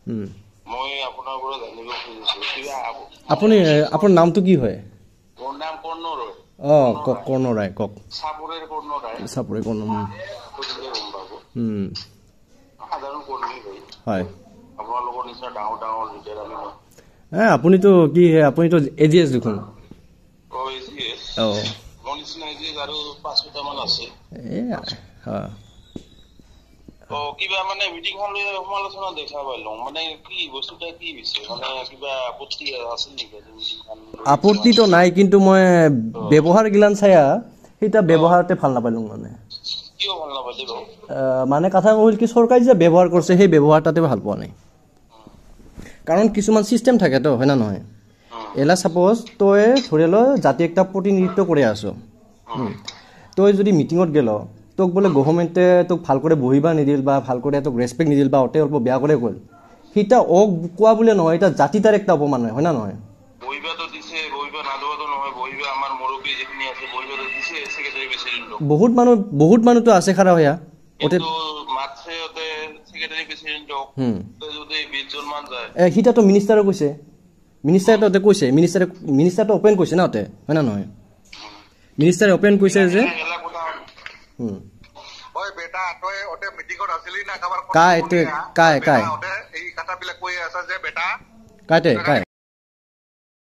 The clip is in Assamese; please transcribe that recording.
মই আপোনাৰ পৰা জানিব খুজিছো কিবা আপোনাৰ নামটো কি হয় মোৰ নাম কৰ্ণৰয় কৰ্ণৰাই কক চাপৰে কৰ্ণৰাই সাধাৰণ কৰ্মী হয় আপোনালোকৰ নিচিনা ডাঙৰ ডাঙৰ লিডাৰ আমি আপুনিতো কি আপুনিতো এজিএছ দেখোন মোৰ নিচিনা এজিএছ আৰু 5টা মান আছে কিবা মানে মিটিংখন লৈ সমালোচনা দেখা পালো মানে কি বস্তুটা কি হৈছে মানে কিবা আপত্তি আছে নেকি আপত্তিটো নাই কিন্তু মই ব্যৱহাৰ গিলান চায়া সেইটা ব্যৱহাৰতে ভাল নাপালো মানে কিয় ভাল নাপালি মানে কথা কইল কি সরকার যে ব্যবহার করছে সেই ব্যবহারটাতে ভাল পোৱা নাই কারণ কিছুমান সিস্টেম থাকে তো হয় না নহয় এলা সাপোজ তই ধৰিল জাতি একটা প্ৰতিনিধিত্ব কৰি আছো তই যদি মিটিংত গেল তোক বলে গভর্নমেন্টে তোক ভাল করে বহিবা নিদিল বা ভাল করে তোক রেসপেক্ট নিদিল বা অতে অল্প বেয়া করে কল হিটা কোৱা বলে নহয় এটা জাতিটাৰ একটা অপমান হয় না নহয় বহিবা তো দিছে বহিবা না দেওয়া তো নহয় বহিবা আমার মুরব্বী যেখানে আছে বহিবা তো দিছে সেক্রেটারি প্রেসিডেন্ট বহুত মানুহ তো আছে খাৰা হয়া ওতে মাছে ওতে সেক্রেটারি প্রেসিডেন্ট তো যদি 20 জন মান যায় হিটা তো মিনিস্টারও কইছে মিনিস্টারটো ওতে কইছে মিনিস্টারটো ওপেন কইছে না ওতে হয় না নহয় মিনিস্টারে ওপেন কইছে যে ওই বেটা তই ওতে মিটিংত আছিলি না কাবাৰ কাই ওতে এই কথাবিলাক কৈ আছে যে বেটা কাই